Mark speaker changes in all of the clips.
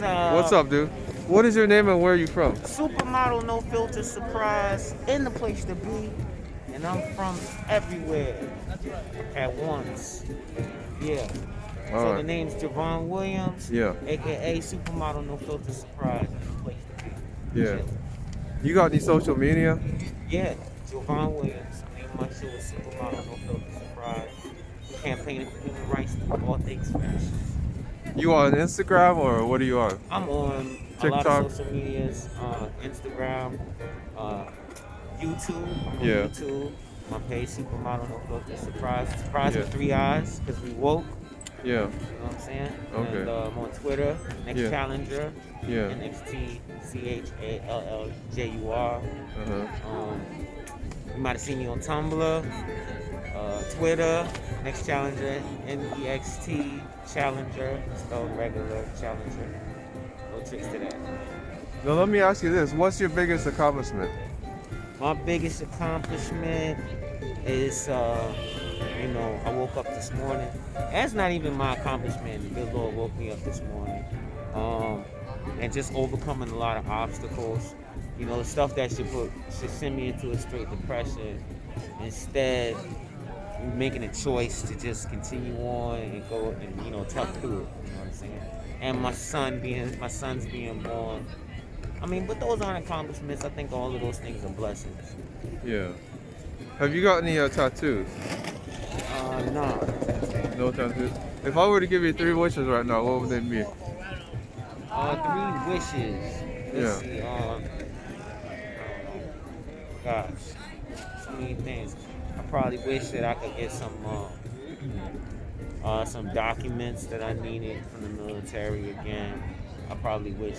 Speaker 1: It's
Speaker 2: What's up, dude? What is your name and where are you from?
Speaker 1: Supermodel No Filter Surprise in the place to be. And I'm from everywhere at once. Yeah.
Speaker 2: All
Speaker 1: So the
Speaker 2: right.
Speaker 1: name's Jovan Williams,
Speaker 2: Yeah.
Speaker 1: aka Supermodel No Filter Surprise in the place to be.
Speaker 2: Yeah.
Speaker 1: Chill.
Speaker 2: You got any social media?
Speaker 1: Yeah, Jovan Williams. The name of my show is Supermodel No Filter Surprise. Campaigning for human rights through all things fashion.
Speaker 2: You on Instagram or what are you on?
Speaker 1: I'm on a lot of
Speaker 2: TikTok?
Speaker 1: social medias, Instagram, uh, YouTube. I'm on
Speaker 2: Yeah.
Speaker 1: YouTube. My page, Supermodel No Filter Surprise. Surprise
Speaker 2: Yeah.
Speaker 1: with 3 eyes, because we woke.
Speaker 2: Yeah.
Speaker 1: You know what I'm saying?
Speaker 2: Okay.
Speaker 1: And I'm on Twitter, Next
Speaker 2: Yeah.
Speaker 1: Challenger,
Speaker 2: Yeah.
Speaker 1: NXTCHALLJUR.
Speaker 2: Uh-huh.
Speaker 1: You might have seen me on Tumblr, Twitter, Next Challenger, NEXT Challenger, spelled regular Challenger. No tricks to that.
Speaker 2: Now let me ask you this. What's your biggest accomplishment?
Speaker 1: My biggest accomplishment is, I woke up this morning. That's not even my accomplishment. The good Lord woke me up this morning. And just overcoming a lot of obstacles. You know, the stuff that should send me into a straight depression. Instead, making a choice to just continue on and go and, tough through it. You know what I'm saying? And my son's being born. I mean, but those aren't accomplishments. I think all of those things are blessings.
Speaker 2: Yeah. Have you got any tattoos?
Speaker 1: No.
Speaker 2: No tattoos? If I were to give you 3 wishes right now, what would they be?
Speaker 1: 3 wishes. Let's see. I don't know. Gosh, so many things. I probably wish that I could get some documents that I needed from the military again. I probably wish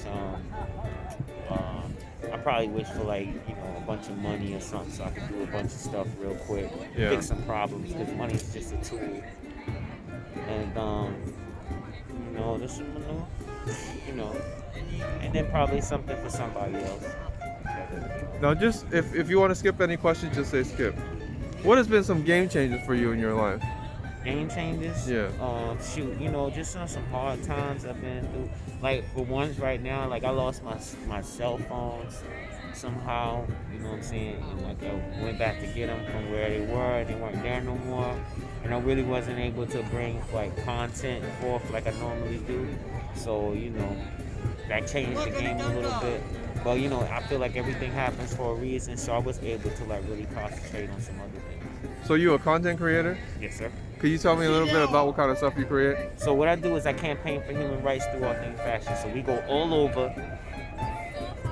Speaker 1: for like, a bunch of money or something so I could do a bunch of stuff real quick,
Speaker 2: Yeah.
Speaker 1: fix some problems, because money is just a tool. And and then probably something for somebody else.
Speaker 2: Now just if you want to skip any questions, just say skip. What has been some game changers for you in your life?
Speaker 1: Game changes?
Speaker 2: Yeah.
Speaker 1: Just on some hard times I've been through. Like, for ones right now, like, I lost my cell phones somehow, you know what I'm saying? And, like, I went back to get them from where they were, and they weren't there no more. And I really wasn't able to bring, like, content forth like I normally do. So, that changed the game a little bit. But, I feel like everything happens for a reason, so I was able to, like, really concentrate on some other things.
Speaker 2: So you a content creator?
Speaker 1: Yes, sir.
Speaker 2: Could you tell me a little bit about what kind of stuff you create?
Speaker 1: So what I do is I campaign for human rights through all things fashion. So we go all over,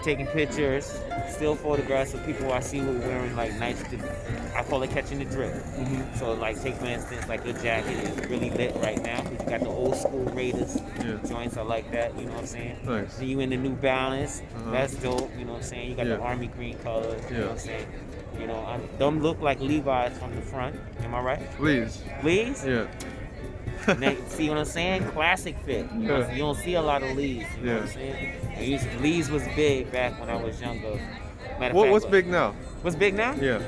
Speaker 1: taking pictures, still photographs of people I see who are wearing like nice, I call it catching the drip.
Speaker 2: Mm-hmm.
Speaker 1: So like, take for instance, like your jacket is really lit right now because you got the old school Raiders joints. I like that, you know what I'm saying?
Speaker 2: Nice.
Speaker 1: Then you in the New Balance, that's dope, you know what I'm saying? You got the army green colors, you know what I'm saying? Them look like Levi's from the front. Am I right?
Speaker 2: Lee's.
Speaker 1: Lee's?
Speaker 2: Yeah.
Speaker 1: See what I'm saying? Classic fit. You don't see a lot of Lee's. You know what I'm saying? Lee's was big back when I was younger.
Speaker 2: What's big now?
Speaker 1: What's big now?
Speaker 2: Yeah.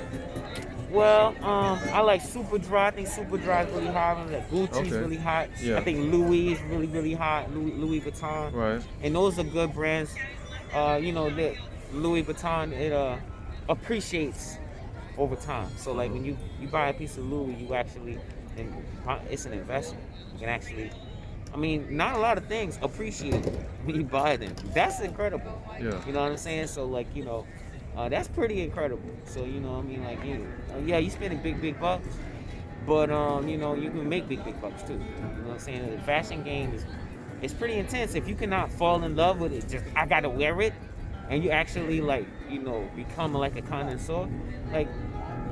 Speaker 1: Well, I like Super Dry. I think Super Dry is really hot. I like Gucci's really hot.
Speaker 2: Yeah.
Speaker 1: I think Louis is really, really hot. Louis Vuitton.
Speaker 2: Right.
Speaker 1: And those are good brands. That Louis Vuitton, it appreciates over time. So like when you buy a piece of Louis, you actually, it's an investment. You can actually, not a lot of things appreciate when you buy them. That's incredible.
Speaker 2: Yeah.
Speaker 1: You know what I'm saying? So like, that's pretty incredible. So, you spending big bucks, but, you can make big bucks too. You know what I'm saying? The fashion game it's pretty intense. If you cannot fall in love with it, just, I gotta wear it, and you actually become like a connoisseur, like,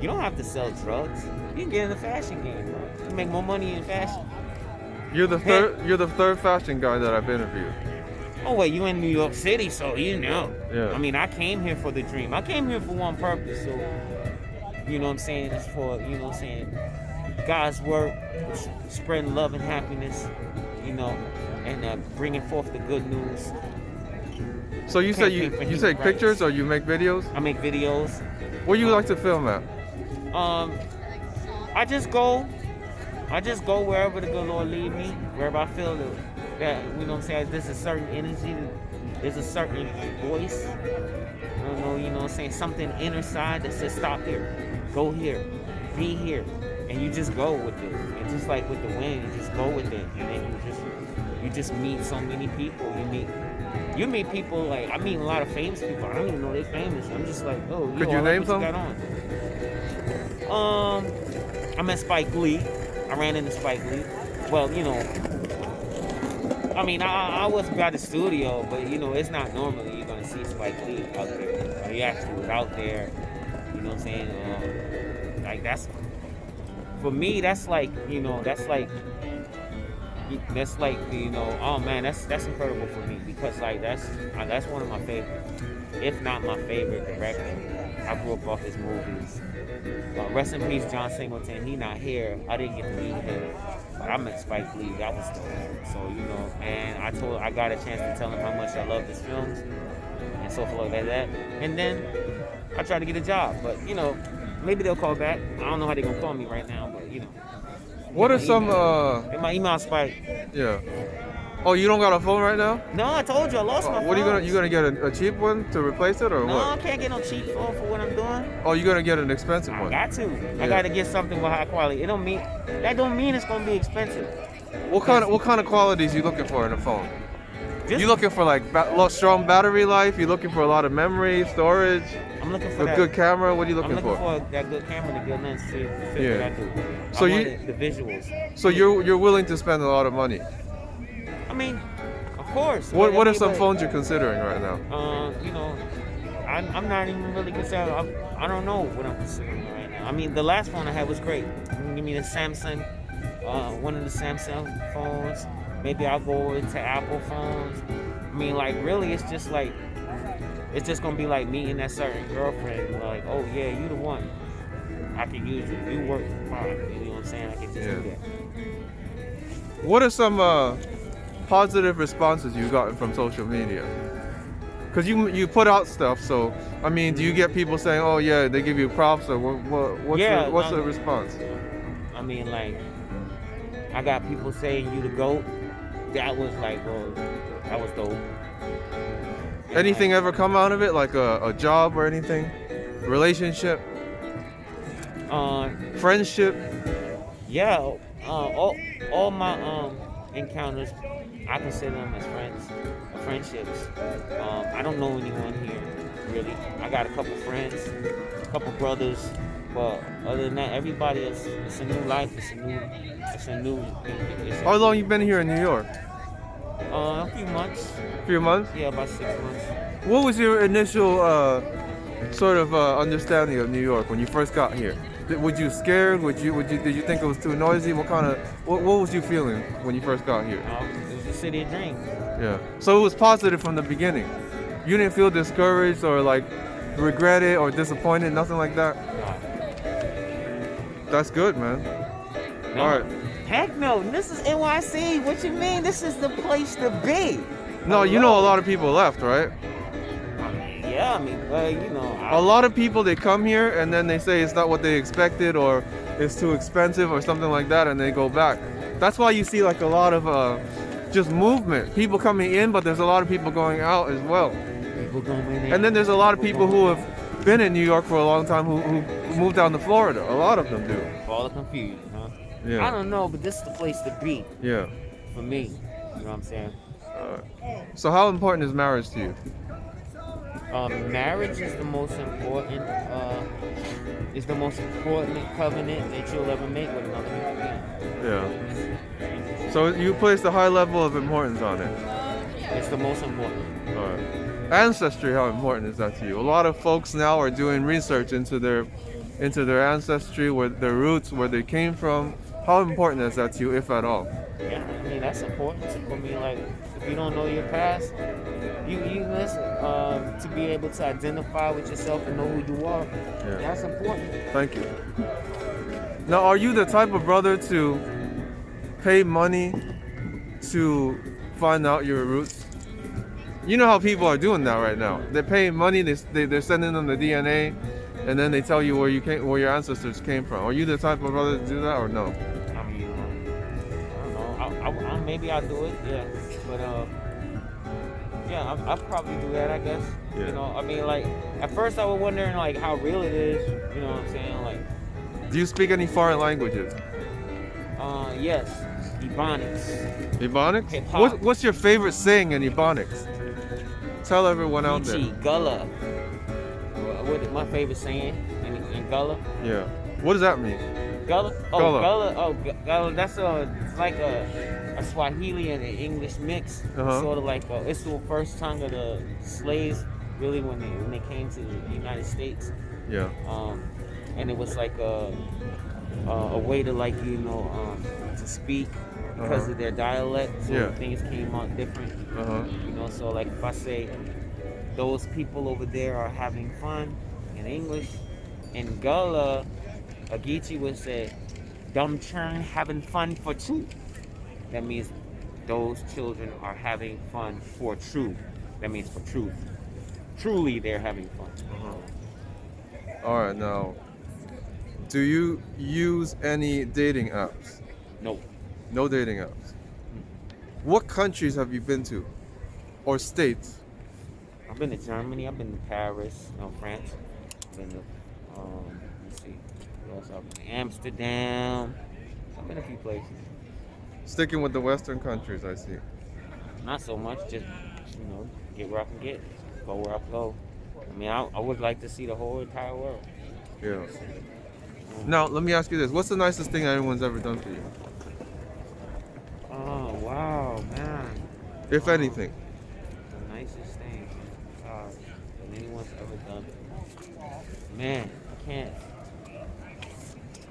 Speaker 1: you don't have to sell drugs. You can get in the fashion game, bro. You can make more money in fashion.
Speaker 2: You're the third fashion guy that I've interviewed.
Speaker 1: Oh wait, you in New York City, so
Speaker 2: Yeah.
Speaker 1: I came here for the dream. I came here for one purpose, so you know what I'm saying? It's for, God's work, spreading love and happiness, and bringing forth the good news.
Speaker 2: So you say you take pictures or you make videos?
Speaker 1: I make videos.
Speaker 2: Where you like to film at?
Speaker 1: I just go wherever the good Lord lead me, wherever I feel that, you know what I'm saying, there's a certain energy, there's a certain voice, I don't know, you know what I'm saying, something inner side that says stop here, go here, be here, and you just go with it. And just like with the wind, you just go with it, and then you just meet so many people. You meet people, like, I meet a lot of famous people. I don't even know they're famous. I'm just like, oh,
Speaker 2: Could
Speaker 1: yo,
Speaker 2: you
Speaker 1: I like
Speaker 2: name
Speaker 1: what
Speaker 2: some?
Speaker 1: you got on. I met Spike Lee. I ran into Spike Lee. Well, you know, I mean, I was by the studio, but you know, it's not normally you're gonna see Spike Lee out there. He actually was out there. You know what I'm saying? Like that's for me. That's like, you know, that's like, you know, oh man, that's incredible for me, because like that's one of my favorite, if not my favorite director. I grew up off his movies. Rest in peace, John Singleton. He not here. I didn't get to meet him, but I met Spike Lee. That was dope. So, you know, and I got a chance to tell him how much I love his films and so forth like that. And then I tried to get a job, but you know, maybe they'll call back. I don't know how they're gonna call me right now, but you know.
Speaker 2: What are some
Speaker 1: In my email Spike.
Speaker 2: yeah. Oh, you don't got a phone right now?
Speaker 1: No, I told you I lost my phone.
Speaker 2: What are you gonna get a cheap one to replace it or
Speaker 1: No, I
Speaker 2: what?
Speaker 1: can't get no cheap phone for what I'm doing.
Speaker 2: Oh, you're gonna get an expensive
Speaker 1: I
Speaker 2: one.
Speaker 1: got to.
Speaker 2: Yeah.
Speaker 1: I got to get something with high quality. That don't mean it's gonna be expensive.
Speaker 2: What kind of qualities you looking for in a phone?
Speaker 1: Just,
Speaker 2: You looking for like strong battery life? You looking for a lot of memory, storage,
Speaker 1: I'm looking for
Speaker 2: a
Speaker 1: that.
Speaker 2: good camera? What are you
Speaker 1: I'm
Speaker 2: looking
Speaker 1: looking
Speaker 2: for?
Speaker 1: for that good camera, the good lens fit
Speaker 2: Yeah.
Speaker 1: what I do.
Speaker 2: So
Speaker 1: I
Speaker 2: you-
Speaker 1: wanted the visuals.
Speaker 2: So you're willing to spend a lot of money.
Speaker 1: I mean, of course.
Speaker 2: What
Speaker 1: but I
Speaker 2: are
Speaker 1: mean,
Speaker 2: some
Speaker 1: but,
Speaker 2: phones you're considering right now?
Speaker 1: You know, I'm not even really considering. I don't know what I'm considering right now. I mean, the last phone I had was great. Give me the Samsung, one of the Samsung phones. Maybe I'll go over to Apple phones. I mean, like, really, it's just gonna be like meeting that certain girlfriend. Like, oh yeah, you the one. I can use you. You work fine. You know what I'm saying? I can just do that.
Speaker 2: What are some positive responses you've gotten from social media? Because you put out stuff, so I mean, do you get people saying, "Oh yeah," they give you props, or what's the response?
Speaker 1: I mean, like, I got people saying you the GOAT. That was like, bro, that was dope. And
Speaker 2: Anything ever come out of it, like a job or anything? Relationship, friendship?
Speaker 1: Yeah, all my encounters, I consider them as friendships. I don't know anyone here really. I got a couple friends, a couple brothers, but other than that, everybody else. It's a new life.
Speaker 2: How long you been here in New York?
Speaker 1: A few months.
Speaker 2: A few months?
Speaker 1: Yeah, about 6 months.
Speaker 2: What was your initial sort of understanding of New York when you first got here? Were you scared? Did you think it was too noisy? What was you feeling when you first got here?
Speaker 1: It was the city of dreams.
Speaker 2: Yeah. So it was positive from the beginning. You didn't feel discouraged or like regret it or disappointed, nothing like that. That's good, man.
Speaker 1: No.
Speaker 2: All right.
Speaker 1: Heck no. This is NYC. What you mean? This is the place to be.
Speaker 2: No, you know a lot of people left, right?
Speaker 1: Yeah, I mean, well, you know.
Speaker 2: A lot of people, they come here and then they say it's not what they expected or it's too expensive or something like that, and they go back. That's why you see like a lot of just movement. People coming in, but there's a lot of people going out as well.
Speaker 1: People going in.
Speaker 2: And then there's a lot of people who have been in New York for a long time who moved down to Florida. A lot of them do.
Speaker 1: All the confusion, huh?
Speaker 2: Yeah.
Speaker 1: I don't know, but this is the place to be
Speaker 2: Yeah.
Speaker 1: for me. You know what I'm saying?
Speaker 2: So how important is marriage to you?
Speaker 1: Marriage is the most important. Covenant that you'll ever make with another human being.
Speaker 2: Yeah. So you place a high level of importance on it.
Speaker 1: It's the most important.
Speaker 2: All right. Ancestry, how important is that to you? A lot of folks now are doing research into their ancestry, where their roots, where they came from. How important is that to you, if at all?
Speaker 1: Yeah, I mean that's important. I mean, like, if you don't know your past, you listen to be able to identify with yourself and know who you are.
Speaker 2: Yeah.
Speaker 1: That's important.
Speaker 2: Thank you. Now, are you the type of brother to pay money to find out your roots? You know how people are doing that right now. They're paying money. They're sending them the DNA, and then they tell you where your ancestors came from. Are you the type of brother to do that, or no?
Speaker 1: I mean, I don't know. Maybe I'll do it. Yeah. But yeah, I'll probably do that, I guess.
Speaker 2: Yeah.
Speaker 1: You know, I mean, like, at first I was wondering, like, how real it is. You know what I'm saying? Like,
Speaker 2: Do you speak any foreign languages?
Speaker 1: yes, Ebonics.
Speaker 2: Ebonics?
Speaker 1: Hip-hop.
Speaker 2: What's your favorite saying in Ebonics? Tell everyone out there.
Speaker 1: Ichi, Gullah. What is my favorite saying in Gullah?
Speaker 2: Yeah. What does that mean?
Speaker 1: Gullah? Oh,
Speaker 2: Gullah.
Speaker 1: Gullah. Oh, Gullah. That's it's like a Swahili and an English mix.
Speaker 2: Uh-huh.
Speaker 1: Sort of like it's the first tongue of the slaves, really, when they came to the United States.
Speaker 2: Yeah.
Speaker 1: And it was like a way to, like, you know, to speak because of their dialect. So
Speaker 2: Yeah.
Speaker 1: things came out different.
Speaker 2: Uh-huh.
Speaker 1: You know, so like if I say those people over there are having fun in English, in Gullah, Agichi would say, "Dumb churn having fun for true." That means those children are having fun for true. That means for truth. Truly, they're having fun.
Speaker 2: All right, now, do you use any dating apps?
Speaker 1: No.
Speaker 2: No dating apps. What countries have you been to? Or states?
Speaker 1: I've been to Germany. I've been to Paris, France. I've been to, let's see, what else? I've been to Amsterdam. I've been a few places.
Speaker 2: Sticking with the Western countries, I see.
Speaker 1: Not so much, just, you know, get where I can get, go where I flow. I mean, I would like to see the whole entire world.
Speaker 2: Yeah. Now, let me ask you this. What's the nicest thing anyone's ever done for you?
Speaker 1: Oh, wow, man.
Speaker 2: If anything.
Speaker 1: The nicest thing that anyone's ever done. Man, I can't.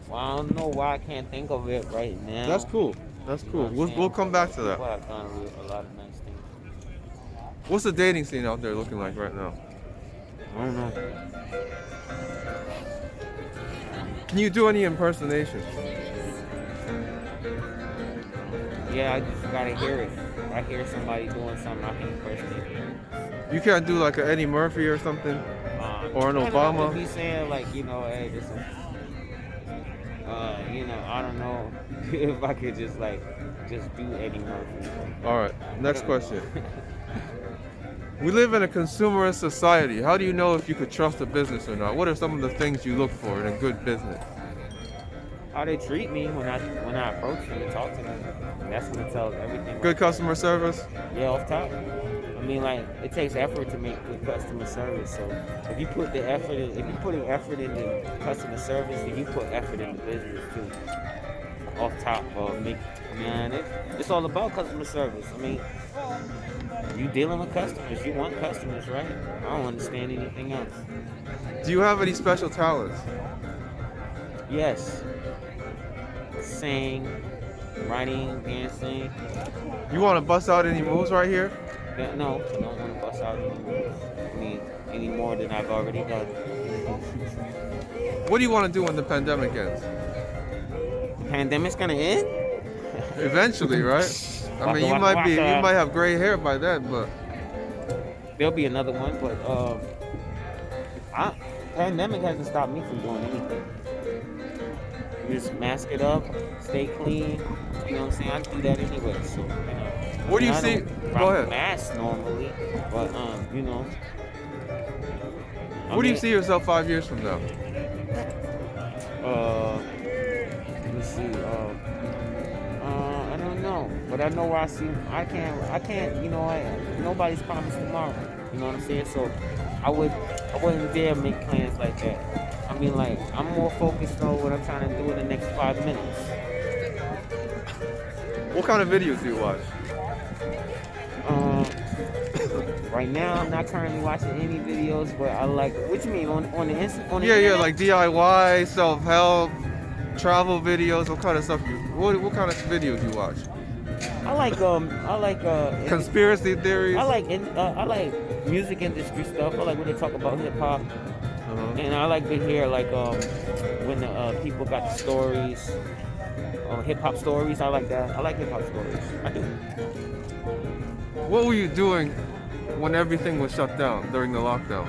Speaker 1: Well, I don't know why I can't think of it right now.
Speaker 2: That's cool. That's
Speaker 1: You know
Speaker 2: cool.
Speaker 1: what I'm
Speaker 2: We'll
Speaker 1: saying?
Speaker 2: come back to that.
Speaker 1: People have done a lot of nice things.
Speaker 2: What's the dating scene out there looking like right now?
Speaker 1: I don't know.
Speaker 2: Can you do any impersonations?
Speaker 1: Yeah, I just gotta hear it. If I hear somebody doing something, I can impersonate it.
Speaker 2: You can't do like a Eddie Murphy or something? Or an
Speaker 1: I
Speaker 2: Obama?
Speaker 1: could be saying, like, you know, hey, this is, you know, I don't know if I could just do Eddie Murphy.
Speaker 2: All right, next question. We live in a consumerist society. How do you know if you could trust a business or not? What are some of the things you look for in a good business?
Speaker 1: How they treat me when I approach them and talk to them. That's what it tells everything.
Speaker 2: Good customer service?
Speaker 1: Yeah, off top. I mean, like, it takes effort to make good customer service. So if you put the effort in, if you're putting effort into customer service, then you put effort into business too. Off top, man, it's all about customer service. I mean, you dealing with customers, you want customers, right? I don't understand anything else.
Speaker 2: Do you have any special talents?
Speaker 1: Yes. Sing, writing, dancing.
Speaker 2: You want to bust out any moves right here?
Speaker 1: Yeah, no, I don't want to bust out any moves. I mean, any more than I've already done.
Speaker 2: What do you want to do when the pandemic ends?
Speaker 1: The pandemic's gonna end?
Speaker 2: Eventually, right? I mean, you might have gray hair by then, but
Speaker 1: There'll be another one, but pandemic hasn't stopped me from doing anything. You just mask it up, stay clean. You know what I'm saying? I do that anyway. So, you know.
Speaker 2: What do you
Speaker 1: I
Speaker 2: see?
Speaker 1: don't
Speaker 2: Go
Speaker 1: rock
Speaker 2: ahead.
Speaker 1: a mask normally, but you know.
Speaker 2: Where do you see yourself 5 years from now?
Speaker 1: Let's see. I don't know, but I know where I see. I can't. You know, nobody's promised tomorrow. You know what I'm saying? So, I wouldn't dare make plans like that. I mean, like, I'm more focused on what I'm trying to do in the next 5 minutes.
Speaker 2: What kind of videos do you watch?
Speaker 1: Right now, I'm not currently watching any videos, but I like. What you mean on the internet?
Speaker 2: Yeah, like DIY, self-help, travel videos. What kind of stuff what kind of videos you watch?
Speaker 1: I like
Speaker 2: Conspiracy theories.
Speaker 1: I like music industry stuff. I like when they talk about hip hop, and I like to hear like when the people got the stories, hip hop stories. I like that. I like hip hop stories. I do.
Speaker 2: What were you doing when everything was shut down during the lockdown?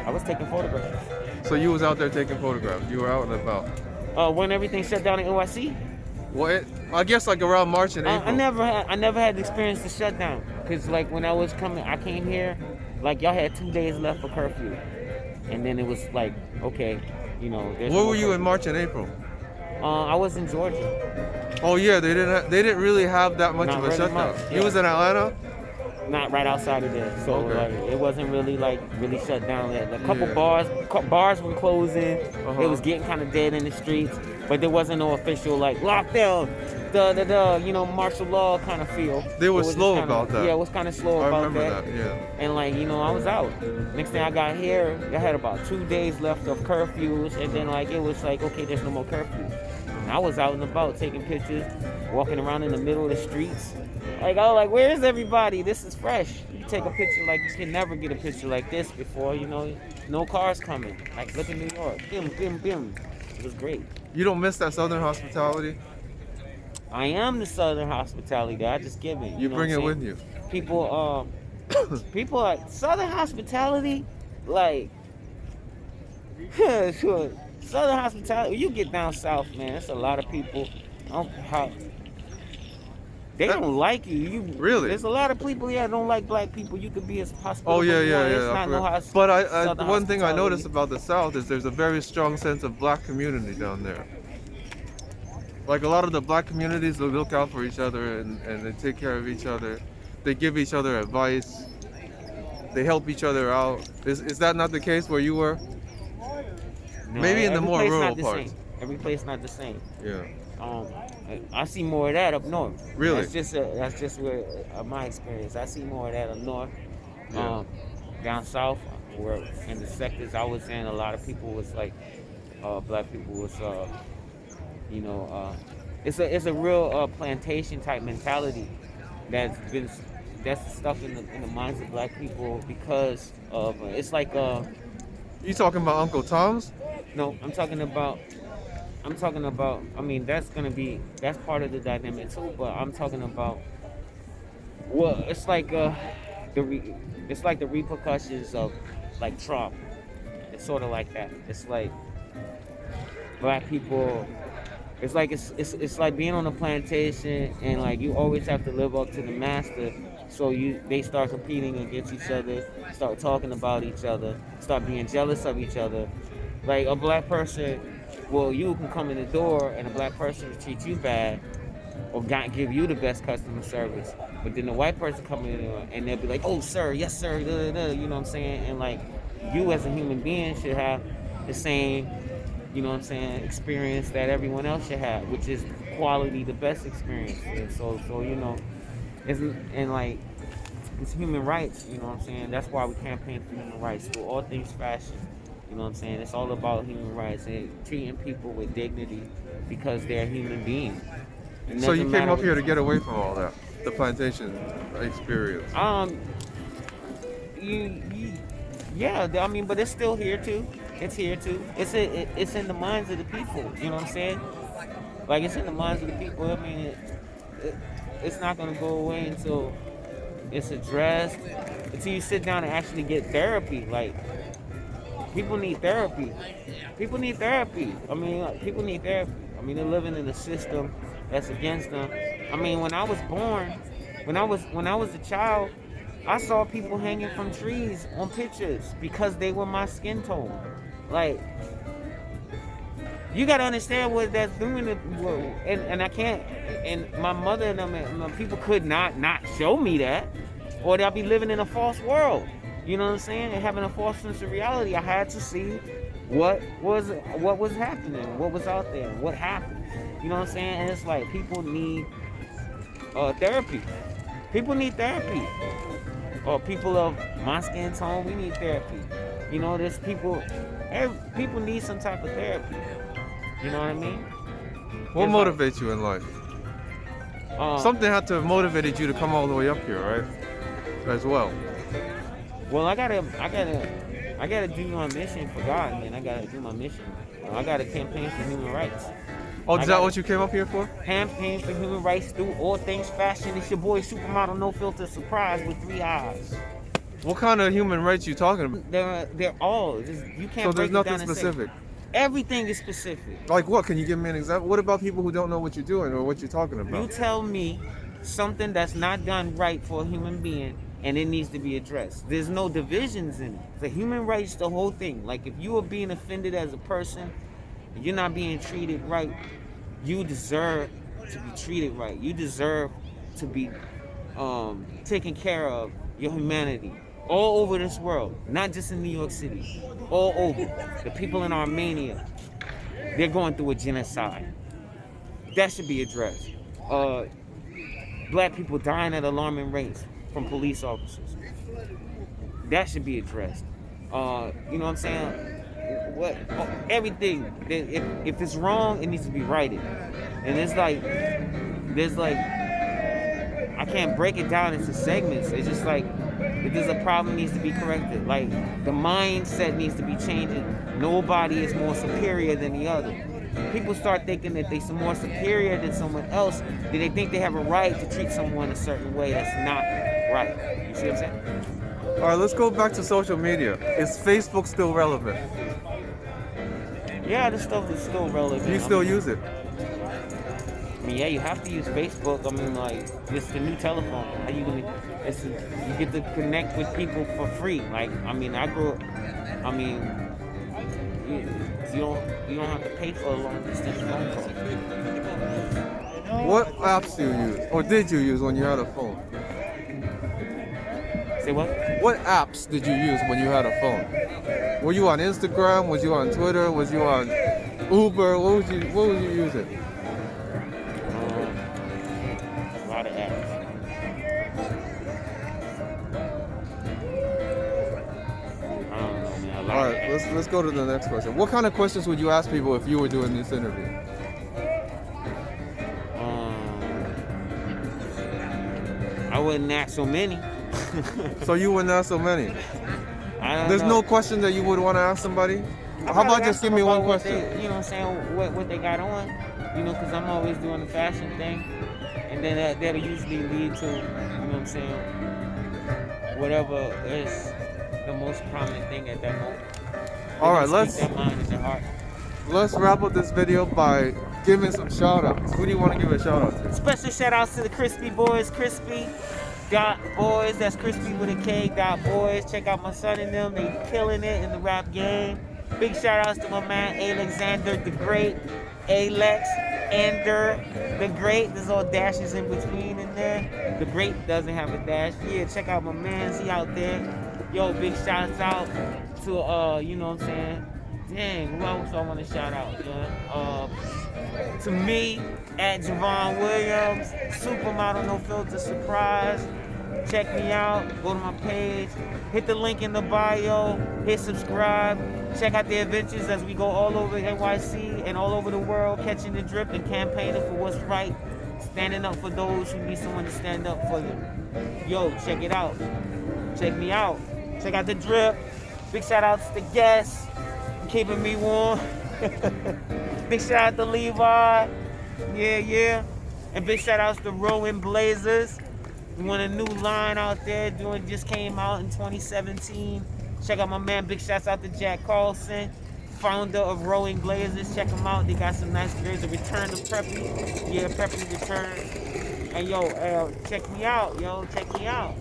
Speaker 1: I was taking photographs.
Speaker 2: So you was out there taking photographs. You were out and about.
Speaker 1: When everything shut down in NYC.
Speaker 2: What? I guess like around March and April.
Speaker 1: I never had to experience the shutdown, cause like when I came here, like y'all had 2 days left for curfew, and then it was like, okay, there's
Speaker 2: Where
Speaker 1: no
Speaker 2: were you in
Speaker 1: curfew.
Speaker 2: March and April?
Speaker 1: I was in Georgia,
Speaker 2: Oh yeah, they didn't really have that much
Speaker 1: Not
Speaker 2: of a
Speaker 1: really
Speaker 2: shutdown.
Speaker 1: much,
Speaker 2: You
Speaker 1: yeah.
Speaker 2: was in Atlanta?
Speaker 1: not right outside of there, so
Speaker 2: Okay.
Speaker 1: like it wasn't really like really shut down yet. A couple
Speaker 2: Yeah.
Speaker 1: bars were closing.
Speaker 2: Uh-huh.
Speaker 1: It was getting kind of dead in the streets, but there wasn't no official like lockdown, martial law kind of feel.
Speaker 2: They were
Speaker 1: It was
Speaker 2: slow
Speaker 1: just kinda,
Speaker 2: about that.
Speaker 1: Yeah, it was kind of slow
Speaker 2: I
Speaker 1: about
Speaker 2: remember that, yeah.
Speaker 1: And like, I was out. Next thing I got here, I had about 2 days left of curfews, and then like it was like, okay, there's no more curfew. And I was out and about taking pictures, walking around in the middle of the streets. Like, I was like, where is everybody? This is fresh. You take a picture like you can never get a picture like this before, no cars coming. Like, look at New York. Bim, bim, bim. It was great.
Speaker 2: You don't miss that Southern hospitality?
Speaker 1: I am the Southern hospitality that I just give it.
Speaker 2: You
Speaker 1: know
Speaker 2: bring
Speaker 1: what
Speaker 2: it
Speaker 1: I'm
Speaker 2: with
Speaker 1: saying?
Speaker 2: you.
Speaker 1: People like Southern hospitality, like, sure. Southern hospitality, you get down south, man, it's a lot of people. They don't like you.
Speaker 2: Really?
Speaker 1: There's a lot of people here that don't like black people. You could be as hospitable.
Speaker 2: Oh yeah,
Speaker 1: as you
Speaker 2: yeah,
Speaker 1: want.
Speaker 2: yeah.
Speaker 1: It's not no hos-
Speaker 2: But
Speaker 1: Southern
Speaker 2: one thing I
Speaker 1: hospitality.
Speaker 2: noticed about the South is there's a very strong sense of black community down there. Like a lot of the black communities, they look out for each other and they take care of each other. They give each other advice. They help each other out. Is that not the case where you were?
Speaker 1: No,
Speaker 2: Maybe in the
Speaker 1: every
Speaker 2: more
Speaker 1: place
Speaker 2: rural
Speaker 1: not the
Speaker 2: parts.
Speaker 1: same. Every place not the same.
Speaker 2: Yeah.
Speaker 1: I see more of that up north.
Speaker 2: Really?
Speaker 1: That's just where my experience. I see more of that up north.
Speaker 2: Yeah.
Speaker 1: Down south, where in the sectors I was in, a lot of people was like, black people was, it's a real plantation type mentality that's stuck in the minds of black people because of it's like
Speaker 2: You talking about Uncle Tom's?
Speaker 1: no, I mean, that's part of the dynamic too, but I'm talking about, well, it's like it's like the repercussions of like Trump. It's sort of like that. It's like black people. It's like being on a plantation and like you always have to live up to the master. So they start competing against each other, start talking about each other, start being jealous of each other. Like a black person, well, you can come in the door and a black person will treat you bad or not give you the best customer service. But then the white person come in and they'll be like, oh, sir, yes, sir, da, da, da, you know what I'm saying? And like you as a human being should have the same, experience that everyone else should have, which is quality, the best experience. And so it's human rights, you know what I'm saying? That's why we campaign for human rights for all things fashion. You know what I'm saying? It's all about human rights and treating people with dignity because they're human beings.
Speaker 2: So you came up here to get away from all that, the plantation experience.
Speaker 1: Yeah, I mean, but it's still here too. It's here too. It's in the minds of the people. You know what I'm saying? Like it's in the minds of the people. I mean, it's not gonna go away until it's addressed. Until you sit down and actually get therapy. Like people need therapy. People need therapy. I mean, people need therapy. I mean, they're living in a system that's against them. I mean, when I was born, when I was a child, I saw people hanging from trees on pictures because they were my skin tone. Like, you gotta understand what that's doing, and I can't. And my mother and them, and my people could not show me that, or they'll be living in a false world. You know what I'm saying? And having a false sense of reality. I had to see what was happening, what was out there, what happened. You know what I'm saying? And it's like people need therapy. People need therapy. Or people of my skin tone, we need therapy. You know, there's people need some type of therapy. You know what I mean?
Speaker 2: What motivates you in life? Something had to have motivated you to come all the way up here, right? As well.
Speaker 1: Well, I gotta do my mission for God, man. I gotta do my mission. I gotta campaign for human rights.
Speaker 2: Oh, is that what you came up here for?
Speaker 1: Campaign for human rights through all things fashion. It's your boy Supermodel No Filter Surprise with 3 eyes.
Speaker 2: What kind of human rights you talking about?
Speaker 1: They're all. You can't.
Speaker 2: So there's
Speaker 1: break it
Speaker 2: nothing
Speaker 1: down and say-
Speaker 2: specific.
Speaker 1: Everything is specific.
Speaker 2: Like what? Can you give me an example? What about people who don't know what you're doing or what you're talking
Speaker 1: You
Speaker 2: about?
Speaker 1: tell me something that's not done right for a human being and it needs to be addressed. There's no divisions in it. The human rights, the whole thing. Like if you are being offended as a person and you're not being treated right, you deserve to be treated right. You deserve to be taken care of, your humanity. All over this world, not just in New York City. All over. The people in Armenia, they're going through a genocide. That should be addressed. Black people dying at alarming rates from police officers. That should be addressed. You know what I'm saying? What everything. If it's wrong, it needs to be righted. And there's like I can't break it down into segments. It's just like if there's a problem, it needs to be corrected. Like the mindset needs to be changing. Nobody is more superior than the other. People start thinking that they're more superior than someone else, then they think they have a right to treat someone a certain way that's not right. You see what I'm saying?
Speaker 2: All right, let's go back to social media. Is Facebook still relevant?
Speaker 1: Yeah, this stuff is still relevant.
Speaker 2: You still use it?
Speaker 1: I mean, yeah, you have to use Facebook. I mean, like, it's the new telephone. How you gonna? You get to connect with people for free. Like, I mean, I grew up. I mean, you don't have to pay for a long distance phone call.
Speaker 2: What apps do you use, or did you use when you had a phone?
Speaker 1: Say what?
Speaker 2: What apps did you use when you had a phone? Were you on Instagram? Was you on Twitter? Was you on Uber? What was you using?
Speaker 1: A lot of apps. I don't know, man. A lot
Speaker 2: All
Speaker 1: of
Speaker 2: right,
Speaker 1: apps.
Speaker 2: let's go to the next question. What kind of questions would you ask people if you were doing this interview?
Speaker 1: I wouldn't ask so many.
Speaker 2: So you wouldn't ask so many.
Speaker 1: I don't
Speaker 2: There's
Speaker 1: know.
Speaker 2: no question that you would want to ask somebody?
Speaker 1: I
Speaker 2: How
Speaker 1: probably
Speaker 2: about just
Speaker 1: ask
Speaker 2: give
Speaker 1: them
Speaker 2: me
Speaker 1: about
Speaker 2: one
Speaker 1: what
Speaker 2: question?
Speaker 1: They, you know what I'm saying? What they got on. You know, because I'm always doing the fashion thing. And then that'll usually lead to, you know what I'm saying, whatever is the most prominent thing at that moment.
Speaker 2: All right,
Speaker 1: They speak their mind and their heart.
Speaker 2: let's wrap up this video by giving some shout outs. Who do you want to give a shout out to?
Speaker 1: Special shout outs to the Crispy Boys, Crispy Dot Boys. That's Crispy with a K Dot Boys. Check out my son and them. They killing it in the rap game. Big shout outs to my man Alexander the Great. Alex Ander the Great. There's all dashes in between in there. The Great doesn't have a dash. Yeah, check out my man. He out there. Yo, big shouts out to you know what I'm saying? Dang, who else I want to shout out? To me at Jovan Williams, Supermodel No Filter Surprise. Check me out. Go to my page. Hit the link in the bio. Hit subscribe. Check out the adventures as we go all over NYC and all over the world, catching the drip and campaigning for what's right, standing up for those who need someone to stand up for them. Yo, check it out. Check me out. Check out the drip. Big shout outs to guests, keeping me warm. Big shout out to Levi. Yeah. And big shout outs to Rowan Blazers. We want a new line out there. Just came out in 2017. Check out my man. Big shouts out to Jack Carlson, founder of Rowing Blazers. Check them out. They got some nice gears. The return of Preppy. Yeah, Preppy return. And yo, check me out. Yo, check me out.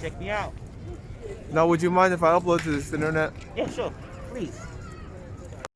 Speaker 1: Check me out.
Speaker 2: Now, would you mind if I upload to this internet?
Speaker 1: Yeah, sure. Please.